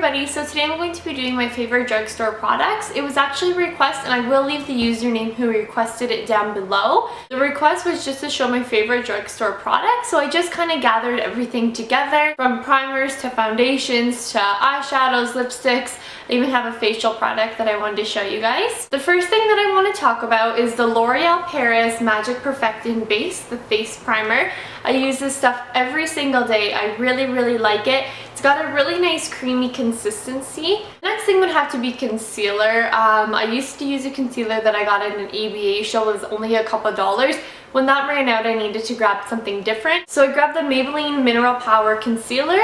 everybody, so today I'm going to be doing my favorite drugstore products. It was actually a request and I will leave the username who requested it down below. The request was just to show my favorite drugstore products, so I just kind of gathered everything together from primers to foundations to eyeshadows, lipsticks. I even have a facial product that I wanted to show you guys. The first thing that I want to talk about is the L'Oreal Paris Magic Perfecting Base, the face primer. I use this stuff every single day. I really like it. It's got a really nice creamy consistency. Next thing would have to be concealer. I used to use a concealer that I got in an Eyeshadow. It was only a couple dollars. When that ran out, I needed to grab something different. So I grabbed the Maybelline Mineral Power Concealer.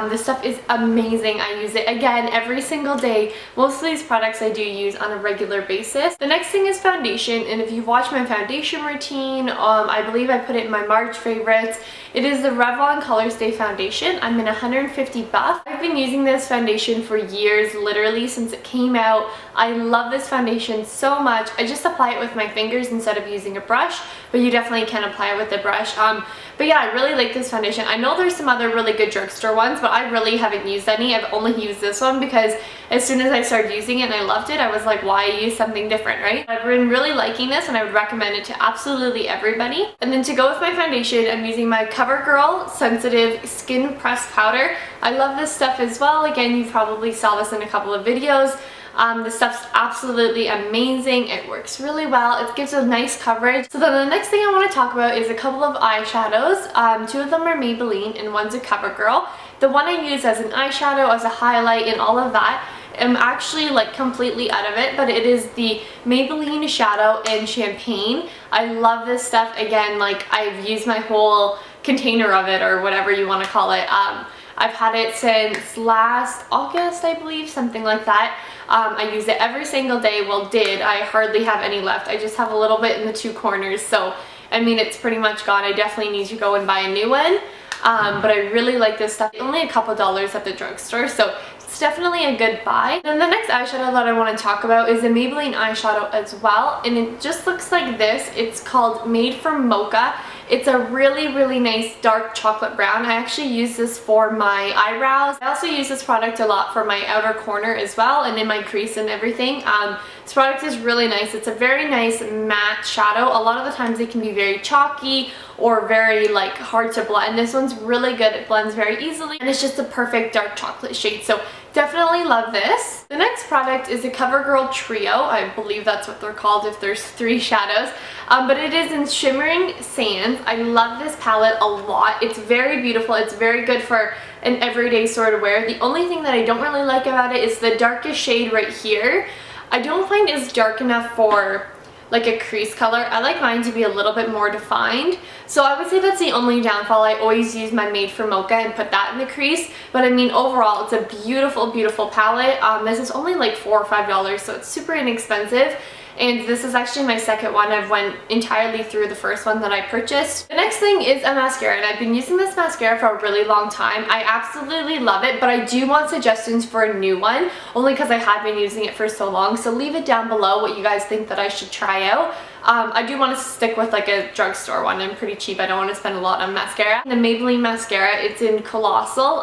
This stuff is amazing. I use it again every single day. Most of these products I do use on a regular basis. The next thing is foundation, and if you've watched my foundation routine, I believe I put it in my March favorites. It is the Revlon Colorstay Foundation. I'm in 150 Buff. I've been using this foundation for years, literally since it came out. I love this foundation so much. I just apply it with my fingers instead of using a brush, but you definitely can apply it with a brush. But yeah, I really like this foundation. I know there's some other really good drugstore ones, but I really haven't used any. I've only used this one because as soon as I started using it and I loved it, I was like, why use something different, right? I've been really liking this and I would recommend it to absolutely everybody. And then to go with my foundation, I'm using my CoverGirl Sensitive Skin Press Powder. I love this stuff as well. Again, you probably saw this in a couple of videos. This stuff's absolutely amazing. It works really well. It gives a nice coverage. So then the next thing I want to talk about is a couple of eyeshadows. Two of them are Maybelline and one's a CoverGirl. The one I use as an eyeshadow, as a highlight, and all of that, I'm actually like completely out of it, but it is the Maybelline Shadow in Champagne. I love this stuff. Again, like I've used my whole container of it, or whatever you want to call it. I've had it since last August, I believe, something like that. I use it every single day. Well, I hardly have any left. I just have a little bit in the two corners, so I mean it's pretty much gone. I definitely need to go and buy a new one. But I really like this stuff. Only a couple dollars at the drugstore, so it's definitely a good buy. Then the next eyeshadow that I want to talk about is a Maybelline eyeshadow as well, and it just looks like this. It's called Made from Mocha. It's a really nice dark chocolate brown. I actually use this for my eyebrows. I also use this product a lot for my outer corner as well, and in my crease and everything. This product is really nice. It's a very nice matte shadow. A lot of the times it can be very chalky or very like hard to blend. This one's really good. It blends very easily and it's just a perfect dark chocolate shade. So definitely love this. The next product is a CoverGirl Trio. I believe that's what they're called if there's 3 shadows. But it is in Shimmering Sands. I love this palette a lot. It's very beautiful. It's very good for an everyday sort of wear. The only thing that I don't really like about it is the darkest shade right here. I don't find it's dark enough for like a crease color. I like mine to be a little bit more defined. So I would say that's the only downfall. I always use my Made for Mocha and put that in the crease. But I mean, overall, it's a beautiful palette. This is only like $4 or $5, so it's super inexpensive. And this is actually my second one. I've went entirely through the first one that I purchased. The next thing is a mascara, and I've been using this mascara for a really long time. I absolutely love it, but I do want suggestions for a new one, only because I have been using it for so long. So leave it down below what you guys think that I should try out. I do want to stick with like a drugstore one. I'm pretty cheap. I don't want to spend a lot on mascara. The Maybelline mascara, it's in Colossal.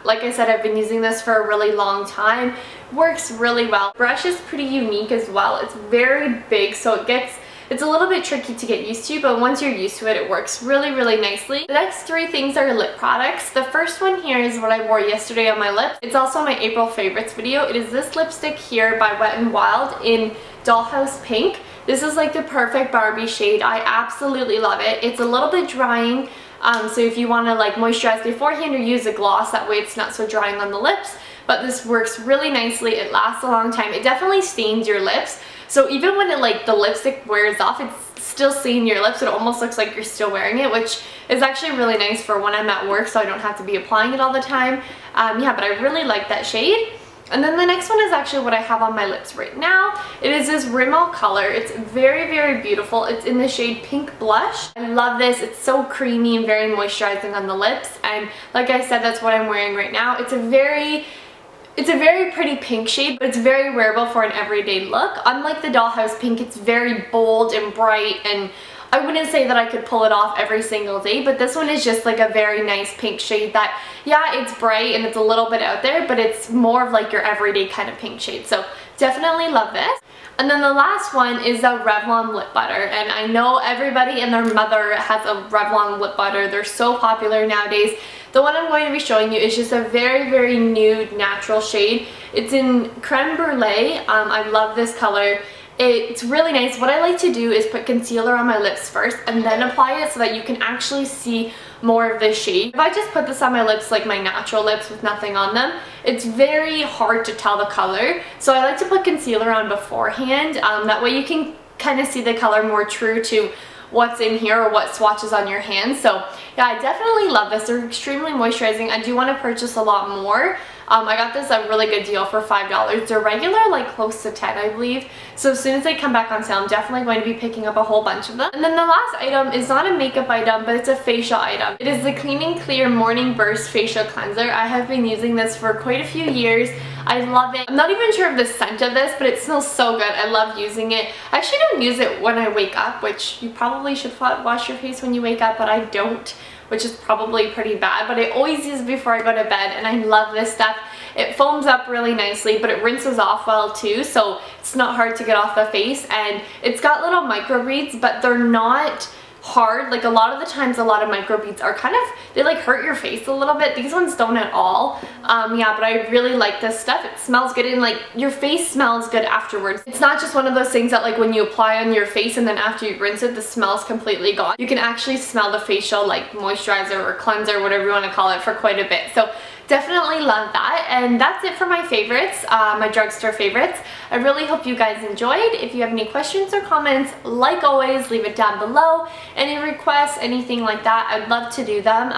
Like I said, I've been using this for a really long time. Works really well. Brush is pretty unique as well. It's very big, so it's a little bit tricky to get used to, but once you're used to it, it works really nicely. The next 3 things are lip products. The first one here is what I wore yesterday on my lips. It's also my April favorites video. It is this lipstick here by Wet n Wild in Dollhouse Pink. This is like the perfect Barbie shade. I absolutely love it. It's a little bit drying, so if you want to like moisturize beforehand or use a gloss, that way it's not so drying on the lips. But this works really nicely. It lasts a long time. It definitely stains your lips. So even when the lipstick wears off, it's still staining your lips. It almost looks like you're still wearing it, which is actually really nice for when I'm at work, so I don't have to be applying it all the time. Yeah, but I really like that shade. And then the next one is actually what I have on my lips right now. It is this Rimmel color. It's very beautiful. It's in the shade Pink Blush. I love this. It's so creamy and very moisturizing on the lips. And like I said, that's what I'm wearing right now. It's a very pretty pink shade, but it's very wearable for an everyday look. Unlike the Dollhouse Pink, it's very bold and bright, and I wouldn't say that I could pull it off every single day, but this one is just like a very nice pink shade that, yeah, it's bright and it's a little bit out there, but it's more of like your everyday kind of pink shade. So definitely love this. And then the last one is a Revlon lip butter, and I know everybody and their mother has a Revlon lip butter. They're so popular nowadays. The one I'm going to be showing you is just a very, very nude, natural shade. It's in Creme Brulee. I love this color. It's really nice. What I like to do is put concealer on my lips first and then apply it so that you can actually see more of the shade. If I just put this on my lips like my natural lips with nothing on them, it's very hard to tell the color. So I like to put concealer on beforehand. That way you can kind of see the color more true to what's in here or what swatches on your hands. So yeah, I definitely love this. They're extremely moisturizing. I do want to purchase a lot more. I got this at a really good deal for $5. They're regular like close to 10, I believe. So as soon as they come back on sale, I'm definitely going to be picking up a whole bunch of them. And then the last item is not a makeup item, but it's a facial item. It is the Clean and Clear Morning Burst Facial Cleanser. I have been using this for quite a few years. I love it. I'm not even sure of the scent of this, but it smells so good. I love using it. I actually don't use it when I wake up, which you probably should wash your face when you wake up, but I don't, which is probably pretty bad. But I always use it before I go to bed, and I love this stuff. It foams up really nicely, but it rinses off well too, so it's not hard to get off the face. And it's got little microbeads, but they're not hard. Like a lot of the times, a lot of microbeads are kind of, they like hurt your face a little bit. These ones don't at all. Yeah, but I really like this stuff. It smells good, and like your face smells good afterwards. It's not just one of those things that like when you apply on your face and then after you rinse it, the smell's completely gone. You can actually smell the facial like moisturizer or cleanser, whatever you want to call it, for quite a bit. So definitely love that. And that's it for my favorites, my drugstore favorites. I really hope you guys enjoyed. If you have any questions or comments, like always, leave it down below. Any requests, anything like that, I'd love to do them.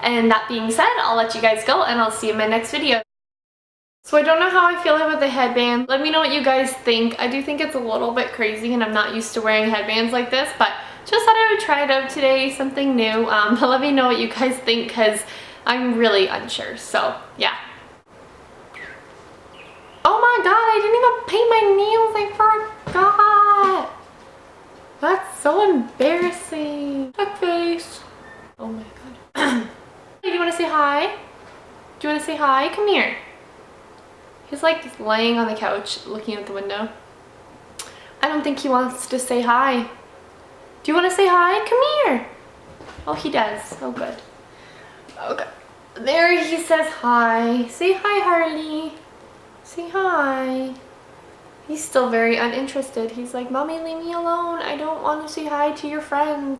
And that being said, I'll let you guys go, and I'll see you in my next video. So I don't know how I feel about the headband. Let me know what you guys think. I do think it's a little bit crazy, and I'm not used to wearing headbands like this, but just thought I would try it out today, something new. But let me know what you guys think, because I'm really unsure. So yeah. Oh my god, I didn't even paint my nails. I forgot. That's so embarrassing. Duck face. Oh my god. Do you want to say hi? Do you want to say hi? Come here. He's like laying on the couch looking out the window. I don't think he wants to say hi. Do you want to say hi? Come here. Oh, he does. Oh, good. Okay. There he says hi. Say hi, Harley. Say hi. He's still very uninterested. He's like, Mommy, leave me alone. I don't want to say hi to your friends.